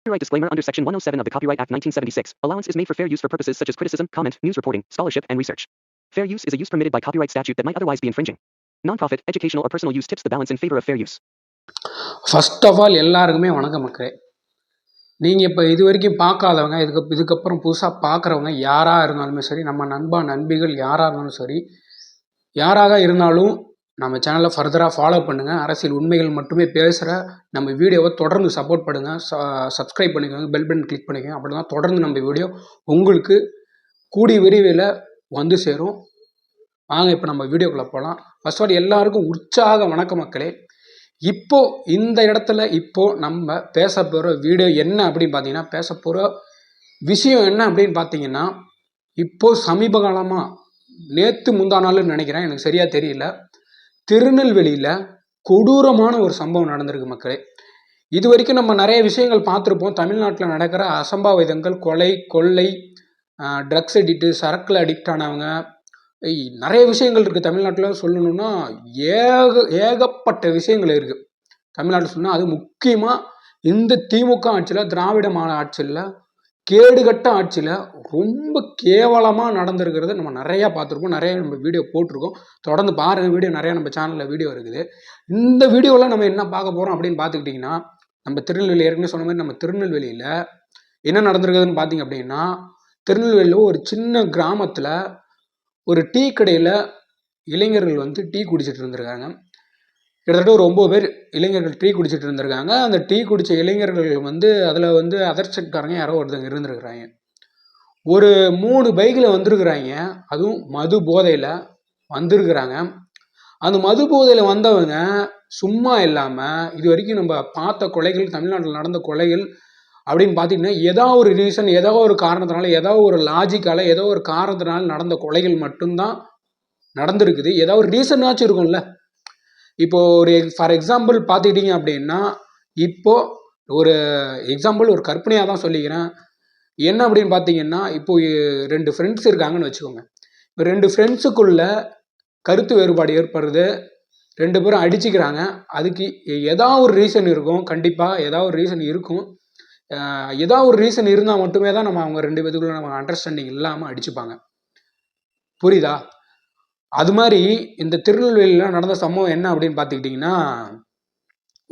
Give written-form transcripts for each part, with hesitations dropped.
Copyright disclaimer under Section 107 of the Copyright Act 1976. Allowance is made for fair use for purposes such as criticism, comment, news reporting, scholarship, and research. Fair use is a use permitted by copyright statute that might otherwise be infringing. Non-profit, educational, or personal use tips the balance in favor of fair use. First of all எல்லாருக்குமே வணக்கம் மக்களே. நீங்கள் இப்போ இது வரைக்கும் பார்க்காதவங்க, இதுக்கப்புறம் புதுசாக பார்க்குறவங்க யாராக இருந்தாலுமே சரி, நம்ம நண்பிகள் யாராக இருந்தாலும் சரி, யாராக இருந்தாலும் நம்ம சேனலை ஃபர்தராக ஃபாலோ பண்ணுங்கள். அரசியல் உண்மைகள் மட்டுமே பேசுகிற நம்ம வீடியோவை தொடர்ந்து சப்போர்ட் பண்ணுங்கள். சப்ஸ்கிரைப் பண்ணிக்கோங்க, பெல் பட்டன் கிளிக் பண்ணிக்கோங்க. அப்படி தான் தொடர்ந்து நம்ம வீடியோ உங்களுக்கு கூடிய விரைவில் வந்து சேரும். வாங்க இப்போ நம்ம வீடியோக்குள்ளே போகலாம். ஃபர்ஸ்ட் ஆஃப் ஆல் எல்லாருக்கும் உற்சாக வணக்கம் மக்களே. இப்போது இந்த இடத்துல இப்போது நம்ம பேச போகிற வீடியோ என்ன அப்படின்னு பார்த்தீங்கன்னா, பேச போகிற விஷயம் என்ன அப்படின்னு பார்த்தீங்கன்னா, இப்போது சமீப காலமாக நேற்று முந்தா நாள்னு நினைக்கிறேன், எனக்கு சரியாக தெரியல, திருநெல்வேலியில் கொடூரமான ஒரு சம்பவம் நடந்திருக்கு மக்களே. இது வரைக்கும் நம்ம நிறைய விஷயங்கள் பார்த்துருப்போம். தமிழ்நாட்டில் நடக்கிற அசம்பாவிதங்கள், கொலை, கொள்ளை, ட்ரக்ஸ் அடிக்ட்டு, சரக்கில் அடிக்ட் ஆனவங்க, நிறைய விஷயங்கள் இருக்குது தமிழ்நாட்டில். சொல்லணுன்னா ஏகப்பட்ட விஷயங்கள் இருக்குது தமிழ்நாட்டில் சொன்னால். அது முக்கியமாக இந்த திமுக ஆட்சியில், திராவிட மாடல் ஆட்சியில், கேடுகட்ட ஆட்சியில் ரொம்ப கேவலமாக நடந்திருக்கிறது நம்ம நிறையா பார்த்துருக்கோம். நிறைய நம்ம வீடியோ போட்டிருக்கோம். தொடர்ந்து பாருங்கள், வீடியோ நிறையா நம்ம சேனலில் வீடியோ இருக்குது. இந்த வீடியோவில் நம்ம என்ன பார்க்க போகிறோம் அப்படின்னு பார்த்துக்கிட்டிங்கன்னா, நம்ம திருநெல்வேலி ஏற்கனவே சொன்ன மாதிரி நம்ம திருநெல்வேலியில் என்ன நடந்திருக்குதுன்னு பார்த்தீங்க அப்படின்னா, திருநெல்வேலியில் ஒரு சின்ன கிராமத்தில் ஒரு டீ கடையில் இளைஞர்கள் டீ குடிச்சிட்டு இருந்திருக்காங்க. கிட்டத்தட்ட ஒரு 9 பேர் இளைஞர்கள் டீ குடிச்சிட்டு இருந்திருக்காங்க. அந்த டீ குடித்த இளைஞர்கள் அதில் அதர்சட்காரங்க யாரோ ஒருத்தங்க இருந்திருக்கிறாங்க. ஒரு 3 பைக்கில் வந்திருக்கிறாங்க. அதுவும் மது போதையில் வந்திருக்கிறாங்க. அந்த மது போதையில் வந்தவங்க சும்மா இல்லாமல் இது வரைக்கும் நம்ம பார்த்த கொலைகள், தமிழ்நாட்டில் நடந்த கொலைகள் அப்படின்னு பார்த்தீங்கன்னா, ஏதோ ஒரு ரீசன், ஏதோ ஒரு காரணத்தினால, ஏதோ ஒரு லாஜிக்கால், ஏதோ ஒரு காரணத்தினால நடந்த கொலைகள் மட்டும்தான் நடந்திருக்குது. ஏதோ ஒரு ரீசனாச்சும் இருக்கும்ல. இப்போது ஒரு ஃபார் எக்ஸாம்பிள் பார்த்துக்கிட்டிங்க அப்படின்னா, இப்போது ஒரு எக்ஸாம்பிள் ஒரு கற்பனையாக தான் சொல்லிக்கிறேன். என்ன அப்படின்னு பார்த்தீங்கன்னா, இப்போது 2 ஃப்ரெண்ட்ஸ் இருக்காங்கன்னு வச்சுக்கோங்க. இப்போ 2 ஃப்ரெண்ட்ஸுக்குள்ள கருத்து வேறுபாடு ஏற்படுறது, 2 பேரும் அடிச்சுக்கிறாங்க. அதுக்கு ஏதோ ஒரு ரீசன் இருக்கும். கண்டிப்பாக ஏதோ ஒரு ரீசன் இருக்கும். ஏதோ ஒரு ரீசன் இருந்தால் மட்டுமே தான் அவங்க 2 பேத்துக்குள்ள நம்ம அண்டர்ஸ்டாண்டிங் இல்லாமல் அடிச்சுப்பாங்க. புரியுதா? அது மாதிரி இந்த திருநெல்வேலியில் நடந்த சம்பவம் என்ன அப்படின்னு பார்த்துக்கிட்டிங்கன்னா,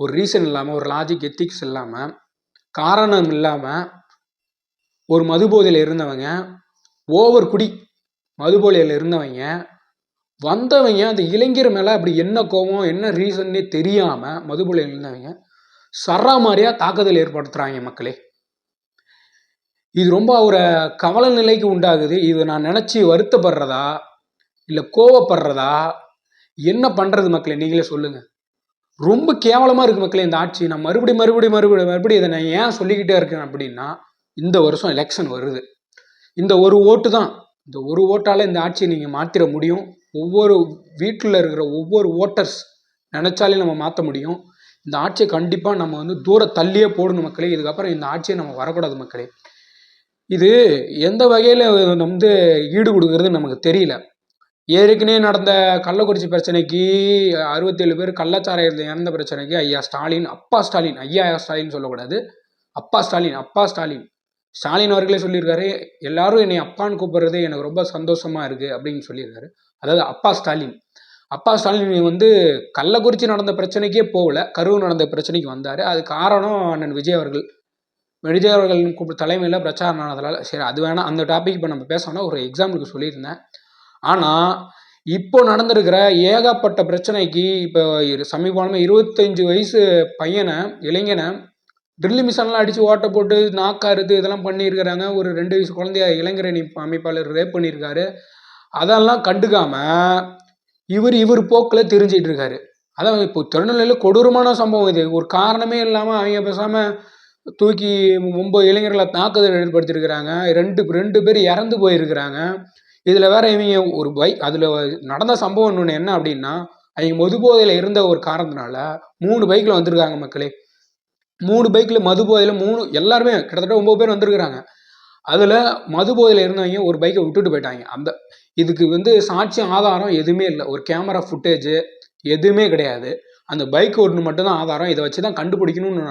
ஒரு ரீசன் இல்லாமல், ஒரு லாஜிக் எத்திக்ஸ் இல்லாமல், காரணம் இல்லாமல் ஒரு மதுபோதையில் இருந்தவங்க, ஓவர் குடி மதுபோதையில் இருந்தவங்க வந்தவங்க அந்த இளைஞர் மேலே அப்படி என்ன கோபம், என்ன ரீசன்னே தெரியாமல் மதுபோதையில் இருந்தவங்க சராமாரியாக தாக்குதல் ஏற்படுத்துகிறாங்க மக்களே. இது ரொம்ப ஒரு கவலை நிலைக்கு உண்டாகுது. இது நான் நினச்சி வருத்தப்படுறதா இல்லை கோவப்படுறதா, என்ன பண்ணுறது மக்களே, நீங்களே சொல்லுங்கள். ரொம்ப கேவலமாக இருக்குது மக்களே இந்த ஆட்சி. நான் மறுபடியும் இதை நான் ஏன் சொல்லிக்கிட்டே இருக்கேன் அப்படின்னா, இந்த வருஷம் எலெக்ஷன் வருது. இந்த ஒரு ஓட்டு தான், இந்த ஒரு ஓட்டால் இந்த ஆட்சியை நீங்கள் மாற்றிட முடியும். ஒவ்வொரு வீட்டில் இருக்கிற ஒவ்வொரு ஓட்டர்ஸ் நினச்சாலே நம்ம மாற்ற முடியும். இந்த ஆட்சியை கண்டிப்பாக நம்ம தூர தள்ளியே போடணும் மக்களே. இதுக்கப்புறம் இந்த ஆட்சியை நம்ம வரக்கூடாது மக்களே. இது எந்த வகையில் ஈடு கொடுக்குறது நமக்கு தெரியல. ஏற்கனவே நடந்த கள்ளக்குறிச்சி பிரச்சனைக்கு 67 பேர் கள்ளச்சாராயம் இறந்த பிரச்சனைக்கு அப்பா ஸ்டாலின் சொல்லக்கூடாது, அப்பா ஸ்டாலின் அவர்களே சொல்லியிருக்காரு, எல்லாரும் என்னை அப்பான்னு கூப்பிடுறது எனக்கு ரொம்ப சந்தோஷமா இருக்கு அப்படின்னு சொல்லியிருக்காரு. அதாவது அப்பா ஸ்டாலின் கள்ளக்குறிச்சி நடந்த பிரச்சனைக்கே போகல, கரூர் நடந்த பிரச்சனைக்கு வந்தார். அது காரணம் அண்ணன் விஜய் அவர்கள் தலைமையில் பிரச்சாரம் நடந்ததால். சரி, அது வேணாம், அந்த டாபிக் இப்போ நம்ம பேசணும்னா ஒரு எக்ஸாம்பிளுக்கு சொல்லியிருந்தேன். ஆனால் இப்போ நடந்திருக்கிற ஏகப்பட்ட பிரச்சனைக்கு இப்போ சமீபமாக 25 வயசு இளைஞனை ட்ரில் மிஷன்லாம் அடித்து ஓட்ட போட்டு நாக்காருது இதெல்லாம் பண்ணியிருக்கிறாங்க. ஒரு 2 வயசு குழந்தைய இளைஞரணி அமைப்பாளர் ரேப் பண்ணியிருக்காரு. அதெல்லாம் கண்டுக்காமல் இவர் போக்கில் தெரிஞ்சிட்டு இருக்காரு. அதான் இப்போ திருநெல்வேலியில் கொடூரமான சம்பவம். இது ஒரு காரணமே இல்லாமல் அவங்க பேசாமல் தூக்கி 9 இளைஞர்களை தாக்குதல் ஏற்படுத்தியிருக்கிறாங்க. 2 பேர் இறந்து போயிருக்கிறாங்க. இதில் வேற இவங்க ஒரு அதில் நடந்த சம்பவம் இன்னொன்று என்ன அப்படின்னா, அவங்க மது போதையில் இருந்த ஒரு காரணத்தினால 3 பைக்கில் வந்திருக்காங்க மக்களே. 3 பைக்கில் மது போதையில் எல்லாருமே கிட்டத்தட்ட 9 பேர் வந்திருக்கிறாங்க. அதில் மது போதையில் இருந்தவங்க ஒரு பைக்கை விட்டுட்டு போயிட்டாங்க. இதுக்கு சாட்சி ஆதாரம் எதுவுமே இல்லை. ஒரு கேமரா ஃபுட்டேஜ் எதுவுமே கிடையாது. அந்த பைக் ஒன்று மட்டும்தான் ஆதாரம். இதை வச்சு தான் கண்டுபிடிக்கணும்னு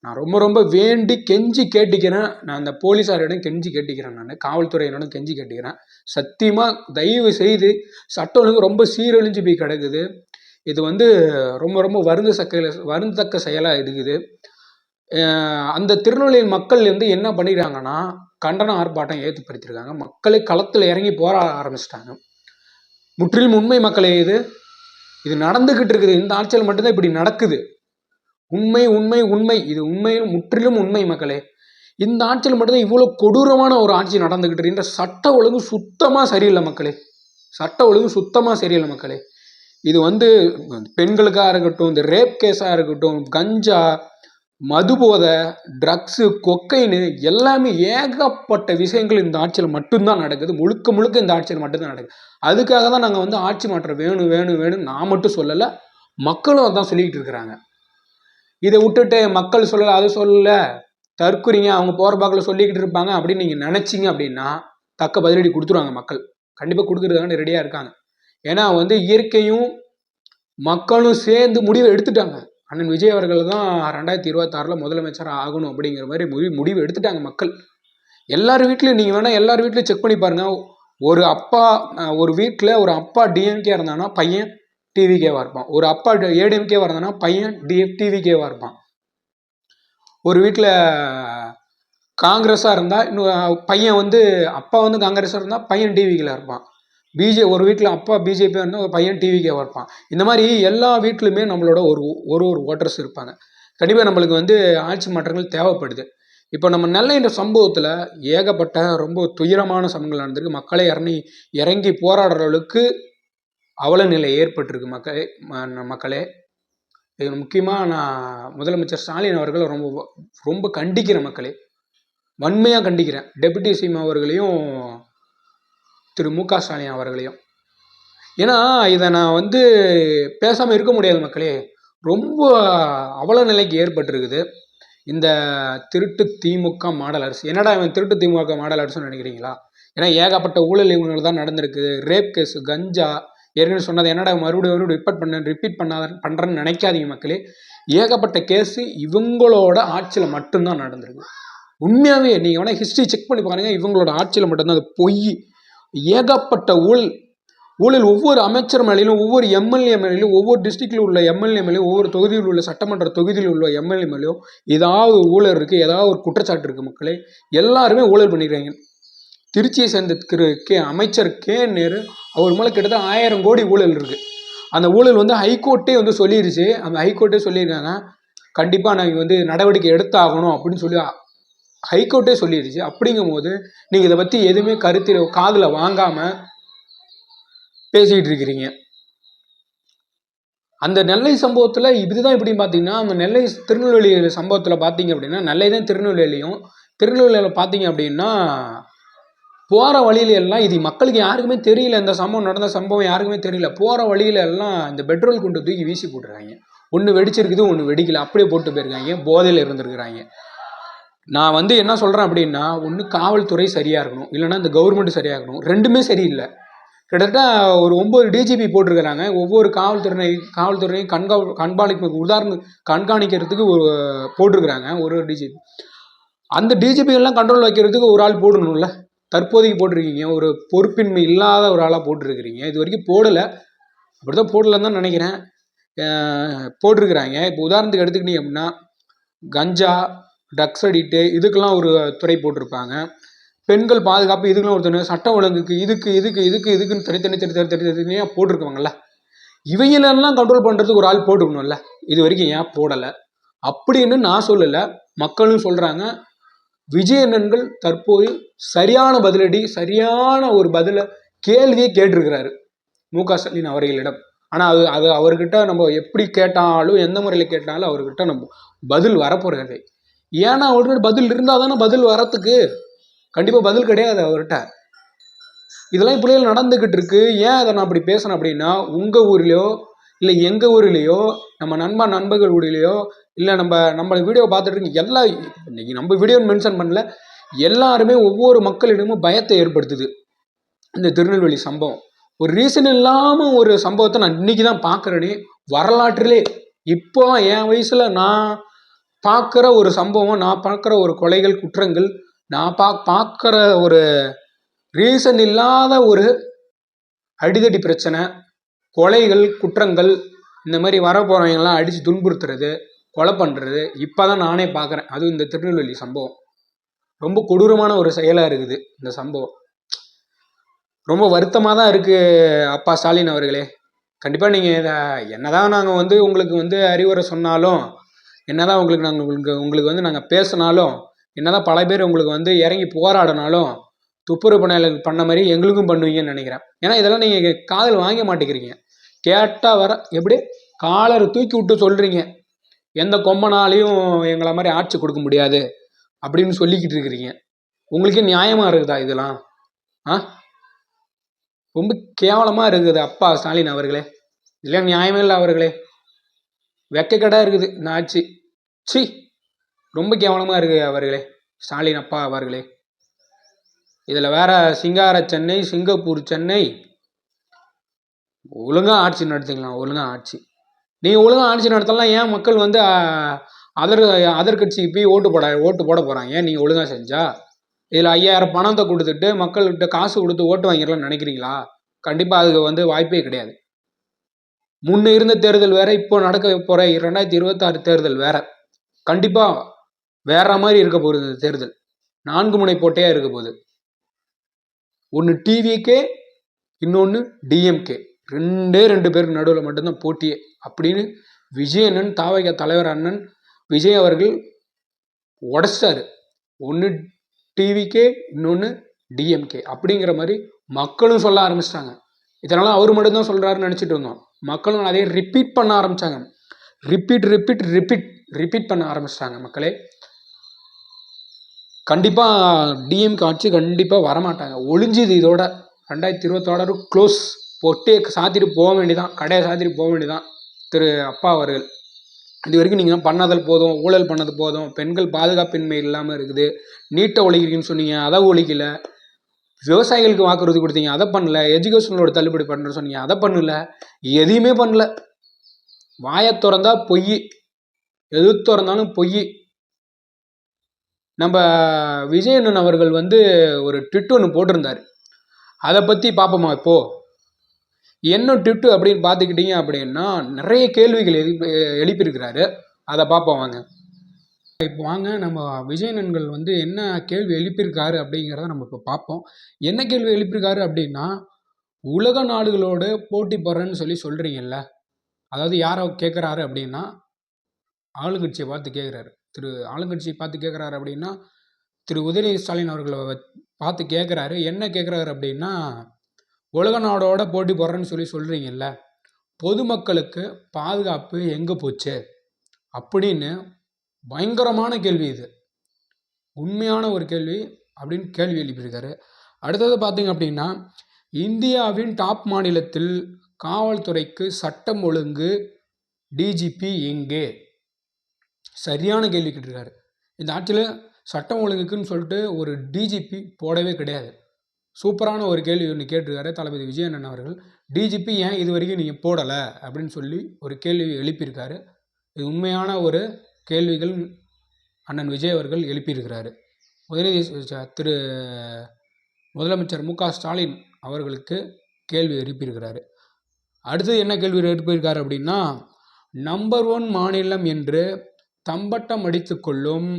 நான் ரொம்ப ரொம்ப வேண்டி கெஞ்சி கேட்டுக்கிறேன். நான் அந்த போலீஸாரிடம் கெஞ்சி கேட்டுக்கிறேன். நான் காவல்துறையினரிடம் கெஞ்சி கேட்டுக்கிறேன். சத்தியமாக தயவு செய்து சட்டம் ஒழுங்கு ரொம்ப சீரழிஞ்சு போய் கிடக்குது. இது வந்து ரொம்ப ரொம்ப வருந்தத்தக்க செயலாக இருக்குது. அந்த திருநெல்வேலி மக்கள் வந்து என்ன பண்ணிடுறாங்கன்னா, கண்டன ஆர்ப்பாட்டம் ஏற்படுத்தியிருக்காங்க. மக்களை களத்தில் இறங்கி போராட ஆரம்பிச்சிட்டாங்க. முற்றிலும் உண்மை மக்களே, இது நடந்துகிட்டு இருக்குது. இந்த ஆட்சியில் மட்டும்தான் இப்படி நடக்குது. உண்மை உண்மை உண்மை இது உண்மையில் முற்றிலும் உண்மை மக்களே. இந்த ஆட்சியில் மட்டும்தான் இவ்வளோ கொடூரமான ஒரு ஆட்சி நடந்துகிட்டு இருக்கின்ற. சட்ட ஒழுங்கு சுத்தமாக சரியில்லை மக்களே. சட்ட ஒழுங்கு சுத்தமாக சரியில்லை மக்களே. இது வந்து பெண்களுக்காக இருக்கட்டும், இந்த ரேப் கேஸாக இருக்கட்டும், கஞ்சா, மதுபோதை, ட்ரக்ஸு, கொக்கைனு எல்லாமே ஏகப்பட்ட விஷயங்கள் இந்த ஆட்சியில் மட்டும்தான் நடக்குது. முழுக்க முழுக்க இந்த ஆட்சியில் மட்டும்தான் நடக்குது. அதுக்காக தான் நாங்கள் வந்து ஆட்சி மாற்றம் வேணும் வேணும் வேணும் நான் மட்டும் சொல்லலை, மக்களும் அதான் சொல்லிக்கிட்டு இருக்கிறாங்க. இதை விட்டுட்டு மக்கள் சொல்லலை, அது சொல்லலை, தற்குறிங்க, அவங்க போகிற பாக்கில் சொல்லிக்கிட்டு இருப்பாங்க அப்படின்னு நீங்கள் நினச்சிங்க அப்படின்னா தக்க பதிலடி கொடுத்துருவாங்க மக்கள். கண்டிப்பாக கொடுக்குறதுக்கான ரெடியாக இருக்காங்க. ஏன்னா வந்து இயற்கையும் மக்களும் சேர்ந்து முடிவை எடுத்துட்டாங்க. அண்ணன் விஜய் அவர்கள் தான் 2026 முதலமைச்சராக ஆகணும் அப்படிங்கிற மாதிரி முடிவு எடுத்துட்டாங்க மக்கள். எல்லார் வீட்லையும் நீங்கள் வேணால் எல்லார் வீட்லையும் செக் பண்ணி பாருங்கள். ஒரு வீட்டில் ஒரு அப்பா டிஎம்கே இருந்தானா பையன் டிவிகேவாக இருப்பான். ஒரு அப்பா ஏடிஎம்கேவாக இருந்தானா பையன் டிவிகேவாக இருப்பான். ஒரு வீட்டில் காங்கிரஸாக இருந்தால் இன்னும் பையன் வந்து அப்பா வந்து காங்கிரஸாக இருந்தால் பையன் டிவிகேல இருப்பான். ஒரு வீட்டில் அப்பா பிஜேபியாக இருந்தால் ஒரு பையன் டிவிகேவாக இருப்பான். இந்த மாதிரி எல்லா வீட்லையுமே நம்மளோட ஒரு ஓட்டர்ஸ் இருப்பாங்க. கண்டிப்பாக நம்மளுக்கு வந்து ஆட்சி மாற்றங்கள் தேவைப்படுது. இப்போ நம்ம நெல்லைன்ற சம்பவத்தில் ஏகப்பட்ட ரொம்ப துயரமான சம்பவங்கள் நடந்திருக்கு. மக்களே இறங்கி போராடுற அளவுக்கு அவல நிலை ஏற்பட்டிருக்கு மக்களே. இது முக்கியமாக நான் முதலமைச்சர் ஸ்டாலின் அவர்களை ரொம்ப ரொம்ப கண்டிக்கிறேன் மக்களே, வன்மையாக கண்டிக்கிறேன். டெபுட்டி சிஎம் அவர்களையும் திரு மு.க. ஸ்டாலின் அவர்களையும். ஏன்னா இதை நான் வந்து பேசாமல் இருக்க முடியாது மக்களே. ரொம்ப அவல நிலைக்கு ஏற்பட்டிருக்குது இந்த திருட்டு திமுக மாடல் அரசு. என்னடா இவன் திருட்டு திமுக மாடல் அரசுன்னு நினைக்கிறீங்களா? ஏன்னா ஏகப்பட்ட ஊழல் இவங்க தான் நடந்திருக்கு. ரேப் கேஸு, கஞ்சா, ஏற்கனவே சொன்னது என்னடா மறுபடியும் ரிப்பீட் பண்ணுறேன்னு நினைக்காதீங்க மக்களே. ஏகப்பட்ட கேஸு இவங்களோட ஆட்சியில் மட்டும்தான் நடந்திருக்கு. உண்மையாகவே நீங்கள் வேணால் ஹிஸ்ட்ரி செக் பண்ணி பாருங்கள். இவங்களோட ஆட்சியில் மட்டும்தான் அது பொய். ஏகப்பட்ட ஊழல் ஒவ்வொரு அமைச்சர் மேலேயும், ஒவ்வொரு எம்எல்ஏ மேலேயும், ஒவ்வொரு டிஸ்ட்ரிக்டில் உள்ள எம்எல்ஏ மேலேயும், ஒவ்வொரு தொகுதியில் உள்ள சட்டமன்ற தொகுதியில் உள்ள எம்எல்ஏ மேலேயும் ஏதாவது ஊழல் இருக்குது, ஏதாவது ஒரு குற்றச்சாட்டு இருக்குது மக்களே. எல்லாருமே ஊழல் பண்ணிக்கிறாங்க. திருச்சியை சேர்ந்த அமைச்சர் கே நேரு அவர் மேலே கிட்டத்தட்ட 1000 கோடி ஊழல் இருக்குது. அந்த ஊழல் வந்து ஹைகோர்ட்டே வந்து சொல்லிடுச்சு. அந்த ஹைகோர்ட்டே சொல்லியிருக்காங்க கண்டிப்பாக நாங்கள் வந்து நடவடிக்கை எடுத்தாகணும் அப்படின்னு சொல்லி ஹைகோர்ட்டே சொல்லிடுச்சு. அப்படிங்கும் போது நீங்கள் இதை பற்றி எதுவுமே காதில் வாங்காமல் பேசிக்கிட்டு இருக்கிறீங்க. அந்த நெல்லை சம்பவத்தில் இதுதான் இப்படின்னு பார்த்தீங்கன்னா, அந்த திருநெல்வேலி சம்பவத்தில் பார்த்தீங்க அப்படின்னா, நெல்லை தான் திருநெல்வேலியில் பார்த்தீங்க அப்படின்னா போகிற வழியில எல்லாம் இது மக்களுக்கு யாருக்குமே தெரியல. இந்த நடந்த சம்பவம் யாருக்குமே தெரியல. போகிற வழியில எல்லாம் இந்த பெட்ரோல் குண்டு தூக்கி வீசி போட்டுருக்காங்க. ஒன்று வெடிச்சிருக்குது, ஒன்று வெடிக்கல, அப்படியே போட்டு போயிருக்காங்க. போதையில் இருந்துருக்குறாங்க. நான் வந்து என்ன சொல்கிறேன் அப்படின்னா, ஒன்று காவல்துறை சரியாக இருக்கணும், இல்லைன்னா இந்த கவர்மெண்ட் சரியாக இருக்கணும். ரெண்டுமே சரியில்லை. கிட்டத்தட்ட ஒரு 9 டிஜிபி போட்டிருக்கிறாங்க. ஒவ்வொரு காவல்துறையும் கண்காணிக்கிறதுக்கு போட்டிருக்கிறாங்க ஒரு டிஜிபி. அந்த டிஜிபி எல்லாம் கண்ட்ரோல் வைக்கிறதுக்கு ஒரு ஆள் போடணும்ல. தற்போதைக்கு போட்டிருக்கீங்க, ஒரு பொறுப்பின்மை இல்லாத ஒரு ஆளாக போட்டிருக்கிறீங்க. இது வரைக்கும் போடலை, அப்படிதான் போடலன்னு தான் நினைக்கிறேன். போட்டிருக்கிறாங்க. இப்போ உதாரணத்துக்கு எடுத்துக்கிட்டீங்க அப்படின்னா கஞ்சா, ட்ரக்ஸ் அடிக்ட்டு இதுக்கெல்லாம் ஒரு துறை போட்டிருப்பாங்க. பெண்கள் பாதுகாப்பு இதுக்கெல்லாம் ஒரு துறை, சட்ட ஒழுங்குக்கு இதுக்குன்னு தனித்தனியாக போட்டிருக்காங்கல்ல. இவையிலெல்லாம் கண்ட்ரோல் பண்ணுறதுக்கு ஒரு ஆள் போட்டுக்கணும்ல. இது வரைக்கும் ஏன் போடலை அப்படின்னு நான் சொல்லலை, மக்களும் சொல்கிறாங்க. விஜயண்ணன்கள் தற்போது சரியான பதிலடி, சரியான ஒரு கேள்வியை கேட்டிருக்கிறாரு மு.க. ஸ்டாலின் அவர்களிடம். ஆனால் அது அவர்கிட்ட நம்ம எப்படி கேட்டாலும், எந்த முறையில் கேட்டாலும் அவர்கிட்ட நம்ம பதில் வரப்போகிறது. ஏன்னா அவர்கிட்ட பதில் இருந்தால் தானே பதில் வரத்துக்கு. கண்டிப்பாக பதில் கிடையாது அவர்கிட்ட. இதெல்லாம் இப்படியெல்லாம் நடந்துக்கிட்டு இருக்கு. ஏன் அதை நான் அப்படி பேசுகிறேன் அப்படின்னா, உங்கள் ஊர்லேயோ இல்லை எங்கள் ஊர்லேயோ நம்ம நண்பர்கள் ஊர்லேயோ இல்லை நம்ம வீடியோ பார்த்துட்டு இருக்கீங்க இன்னைக்கு நம்ம வீடியோ மென்ஷன் பண்ணல, எல்லாருமே ஒவ்வொரு மக்களிடமும் பயத்தை ஏற்படுத்துது இந்த திருநெல்வேலி சம்பவம். ஒரு ரீசன் இல்லாமல் ஒரு சம்பவத்தை நான் இன்னைக்கு தான் பார்க்குறேனே வரலாற்றிலே. இப்போ என் வயசில் நான் பார்க்குற ஒரு சம்பவம், நான் பார்க்குற ஒரு கொலைகள், குற்றங்கள், நான் பார்க்குற ஒரு ரீசன் இல்லாத ஒரு அடிதடி பிரச்சனை, கொலைகள், குற்றங்கள், இந்த மாதிரி வர போகிறவங்கெல்லாம் அடித்து துன்புறுத்துறது, கொலை பண்ணுறது இப்போ தான் நானே பார்க்குறேன். அதுவும் இந்த திருநெல்வேலி சம்பவம் ரொம்ப கொடூரமான ஒரு செயலாக இருக்குது. இந்த சம்பவம் ரொம்ப வருத்தமாக தான் இருக்குது. அப்பா ஸ்டாலின் அவர்களே, கண்டிப்பாக நீங்கள் இதை என்னதான் நாங்கள் வந்து உங்களுக்கு அறிவுரை சொன்னாலும், என்னதான் உங்களுக்கு நாங்கள் பேசினாலும், என்னதான் பல பேர் உங்களுக்கு இறங்கி போராடினாலும், துப்புரவு பணியாளர்கள் பண்ண மாதிரி எங்களுக்கும் பண்ணுவீங்கன்னு நினைக்கிறேன். ஏன்னா இதெல்லாம் நீங்கள் காதல் வாங்க மாட்டேங்கிறீங்க. கேட்டால் வர எப்படி காலரை தூக்கி விட்டு சொல்கிறீங்க, எந்த கொம்பனாலையும் எங்களை மாதிரி ஆட்சி கொடுக்க முடியாது அப்படின்னு சொல்லிக்கிட்டு இருக்கிறீங்க. உங்களுக்கே நியாயமாக இருக்குதா இதெல்லாம்? ரொம்ப கேவலமாக இருக்குது அப்பா ஸ்டாலின் அவர்களே. இதெல்லாம் நியாயமே இல்லை அவர்களே. வெக்கக்கடா இருக்குது இந்த ஆட்சி. சி, ரொம்ப கேவலமாக இருக்குது அவர்களே, ஸ்டாலின் அப்பா அவர்களே. இதில் வேற சிங்கார சென்னை, சிங்கப்பூர் சென்னை, ஒழுங்காக ஆட்சி நடத்திக்கலாம். ஒழுங்காக ஆட்சி நீங்கள் ஒழுங்காக ஆட்சி நடத்தலாம். ஏன் மக்கள் அதர் கட்சிக்கு போய் ஓட்டு போட போகிறாங்க? ஏன் நீங்கள் ஒழுங்காக செஞ்சா? இதில் 5000 பணத்தை கொடுத்துட்டு மக்கள்கிட்ட காசு கொடுத்து ஓட்டு வாங்கிடலாம்னு நினைக்கிறீங்களா? கண்டிப்பாக அதுக்கு வாய்ப்பே கிடையாது. முன்ன இருந்த தேர்தல் வேற, இப்போ நடக்க போகிற 2026 தேர்தல் வேற. கண்டிப்பாக வேற மாதிரி இருக்க போகுது இந்த தேர்தல். 4 முனை போட்டியாக இருக்க போகுது. ஒன்று டிவிகே, இன்னொன்று டிஎம்கே. 2 பேருக்கு நடுவில் மட்டும்தான் போட்டியே அப்படின்னு விஜய் அண்ணன், தாவக தலைவர் அண்ணன் விஜய் அவர்கள் உடைச்சாரு. ஒன்று டிவிகே, இன்னொன்று டிஎம்கே அப்படிங்கிற மாதிரி மக்களும் சொல்ல ஆரம்பிச்சிட்டாங்க. இதனால அவர் மட்டும்தான் சொல்கிறாருன்னு நினச்சிட்டு இருந்தோம். மக்களும் அதே ரிப்பீட் பண்ண ஆரம்பித்தாங்க. ரிப்பீட் பண்ண ஆரம்பிச்சிட்டாங்க மக்களே. கண்டிப்பாக டிஎம்கே ஆட்சி கண்டிப்பாக வரமாட்டாங்க. ஒளிஞ்சுது இதோட. 2026 க்ளோஸ். பொட்டே சாத்திட்டு போக வேண்டியதான், கடையை சாத்திட்டு போக வேண்டியதான் திரு அப்பா அவர்கள். இது வரைக்கும் நீங்கள் பண்ணதல் போதும், ஊழல் பண்ணது போதும், பெண்கள் பாதுகாப்பின்மை இல்லாமல் இருக்குது, நீட்டை ஒழிக்கிறீங்கன்னு சொன்னீங்க, அதை ஒழிக்கல. விவசாயிகளுக்கு வாக்குறுதி கொடுத்தீங்க, அதை பண்ணல. எஜுகேஷனோட தள்ளுபடி பண்ணுறேன்னு சொன்னீங்க, அதை பண்ணல. எதையுமே பண்ணல. வாயை திறந்தா பொய், எது திறந்தாலும் பொய். நம்ம விஜயண்ணன் அவர்கள் ஒரு ட்விட் ஒன்று போட்டிருந்தார். அதை பற்றி பார்ப்போமா? இப்போது என்ன ட்விட்டு அப்படின்னு பார்த்துக்கிட்டீங்க அப்படின்னா நிறைய கேள்விகள் எழுப்பியிருக்கிறாரு. அதை பார்ப்போம் வாங்க. இப்போ வாங்க நம்ம விஜயண்ணன்கள் என்ன கேள்வி எழுப்பியிருக்காரு அப்படிங்கிறத நம்ம இப்போ பார்ப்போம். என்ன கேள்வி எழுப்பியிருக்காரு அப்படின்னா, உலக நாடுகளோடு போட்டி போடுறேன்னு சொல்கிறீங்கல்ல, அதாவது யாரை கேட்குறாரு அப்படின்னா ஆளுங்கட்சியை பார்த்து கேட்குறாரு. ஆளுங்கட்சியை பார்த்து கேட்குறாரு அப்படின்னா திரு உதயநிதி ஸ்டாலின் அவர்களை பார்த்து கேட்குறாரு. என்ன கேட்குறாரு அப்படின்னா, உலக நாடோட போட்டி போடுறேன்னு சொல்கிறீங்கல்ல, பொதுமக்களுக்கு பாதுகாப்பு எங்கே போச்சு அப்படின்னு பயங்கரமான கேள்வி. இது உண்மையான ஒரு கேள்வி அப்படின்னு கேள்வி எழுப்பியிருக்காரு. அடுத்தது பார்த்தீங்க அப்படின்னா, இந்தியாவின் டாப் மாநிலத்தில் காவல்துறைக்கு சட்டம் ஒழுங்கு டிஜிபி எங்கே? சரியான கேள்வி கேட்டிருக்காரு. இந்த ஆட்சியில் சட்டம் ஒழுங்குக்குன்னு சொல்லிட்டு ஒரு டிஜிபி போடவே கிடையாது. சூப்பரான ஒரு கேள்வி ஒன்று கேட்டிருக்காரு தளபதி விஜயண்ணன் அவர்கள். டிஜிபி ஏன் இது வரைக்கும் நீங்கள் போடலை அப்படின்னு சொல்லி ஒரு கேள்வி எழுப்பியிருக்காரு. இது உண்மையான ஒரு கேள்விகள் அண்ணன் விஜய் அவர்கள் எழுப்பியிருக்கிறாரு. திரு முதலமைச்சர் மு க ஸ்டாலின் அவர்களுக்கு கேள்வி எழுப்பியிருக்கிறாரு. அடுத்தது என்ன கேள்வி எழுப்பியிருக்காரு அப்படின்னா, நம்பர் 1 மாநிலம் என்று தம்பட்டம் அடித்து கொள்ளும்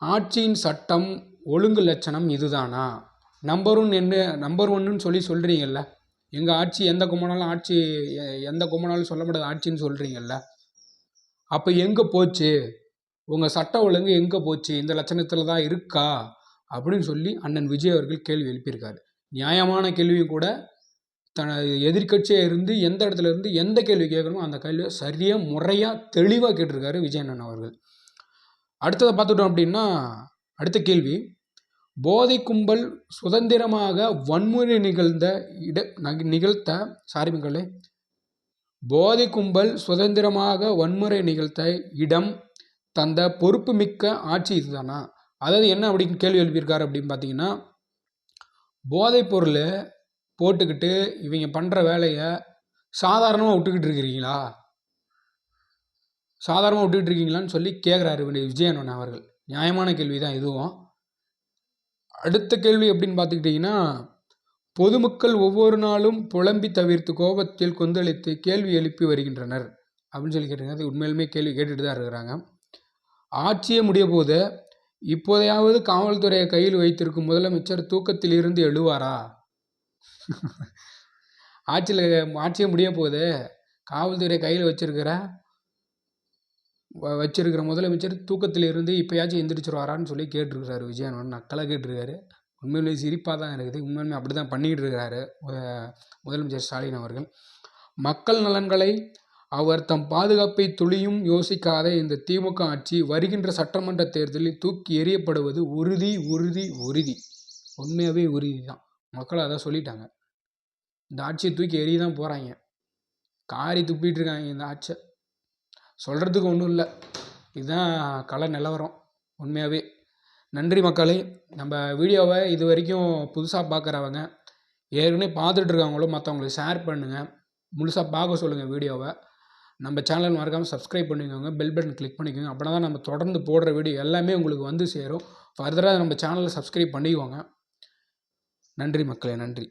ஆட்சியின் சட்டம் ஒழுங்கு லட்சணம் இதுதானா? நம்பர் 1ன்னு சொல்கிறீங்கல்ல, எங்கள் ஆட்சி எந்த கும்பனாலும் சொல்ல முடியாத ஆட்சின்னு சொல்கிறீங்கல்ல, அப்போ எங்கே போச்சு உங்கள் சட்ட ஒழுங்கு? எங்கே போச்சு? இந்த லட்சணத்தில் தான் இருக்கா அப்படின்னு சொல்லி அண்ணன் விஜய் அவர்கள் கேள்வி எழுப்பியிருக்காரு. நியாயமான கேள்வியும் கூட. எதிர்கட்சியாக இருந்து எந்த இடத்துல இருந்து எந்த கேள்வி கேட்கணுமோ அந்த கேள்வியை சரியாக முறையாக தெளிவாக கேட்டிருக்காரு விஜயண்ணன் அவர்கள். அடுத்ததை பார்த்துட்டோம் அப்படின்னா, அடுத்த கேள்வி, போதை கும்பல் சுதந்திரமாக வன்முறை போதை கும்பல் சுதந்திரமாக வன்முறை நிகழ்த்த இடம் தந்த பொறுப்பு மிக்க ஆட்சி இதுதானா? அதாவது என்ன அப்படின்னு கேள்வி எழுப்பியிருக்காரு அப்படின்னு பார்த்தீங்கன்னா, போதைப் பொருள் போட்டுக்கிட்டு இவங்க பண்ணுற வேலையை சாதாரணமாக விட்டுக்கிட்டு இருக்கிறீங்களா? சாதாரணமாக விட்டுட்டு இருக்கீங்களான்னு சொல்லி கேட்குறாரு விஜயன் அவர்கள். நியாயமான கேள்வி தான் இதுவும். அடுத்த கேள்வி எப்படின்னு பார்த்துக்கிட்டிங்கன்னா, பொதுமக்கள் ஒவ்வொரு நாளும் புலம்பி தவிர்த்து கோபத்தில் கொந்தளித்து கேள்வி எழுப்பி வருகின்றனர் அப்படின்னு சொல்லி கேட்டுருங்க. அது உண்மையிலுமே கேள்வி கேட்டுட்டு தான் இருக்கிறாங்க. ஆட்சியே முடிய போது இப்போதையாவது காவல்துறையை கையில் வைத்திருக்கும் முதலமைச்சர் தூக்கத்தில் இருந்து எழுவாரா? ஆட்சியே முடிய போது காவல்துறை கையில் வச்சிருக்கிற முதலமைச்சர் தூக்கத்தில் இருந்து இப்போயாச்சும் எந்திரிச்சிருவாரான்னு சொல்லி கேட்டிருக்கிறாரு விஜயன். நக்கலாக கேட்டிருக்காரு. உண்மையிலேயே சிரிப்பாக தான் இருக்குது. உண்மையிலுமே அப்படி தான் பண்ணிகிட்டு இருக்கிறாரு முதலமைச்சர் ஸ்டாலின் அவர்கள். மக்கள் நலன்களை அவர் தம் பாதுகாப்பை துளியும் யோசிக்காத இந்த திமுக ஆட்சி வருகின்ற சட்டமன்ற தேர்தலில் தூக்கி எறியப்படுவது உறுதி உறுதி உறுதி. உண்மையாகவே உறுதி தான். மக்கள் அதான் சொல்லிட்டாங்க. இந்த ஆட்சியை தூக்கி எறிய தான் போகிறாங்க. காரி துப்பிட்டு இருக்காங்க இந்த ஆட்சியை. சொல்கிறதுக்கு ஒன்றும் இல்லை. இதுதான் கள நிலவரம் உண்மையாகவே. நன்றி மக்களே. நம்ம வீடியோவை இது வரைக்கும் புதுசாக பார்க்குறவங்க, ஏற்கனவே பார்த்துட்ருக்காங்களோ மற்றவங்களுக்கு ஷேர் பண்ணுங்கள். முழுசாக பார்க்க சொல்லுங்கள் வீடியோவை. நம்ம சேனல் மறக்காமல் சப்ஸ்கிரைப் பண்ணிக்கோங்க. பெல் பட்டன் கிளிக் பண்ணிக்கோங்க. அப்படின்னா தான் நம்ம தொடர்ந்து போடுற வீடியோ எல்லாமே உங்களுக்கு வந்து சேரும். ஃபர்தராக நம்ம சேனலை சப்ஸ்கிரைப் பண்ணிக்கோங்க. நன்றி மக்களே, நன்றி.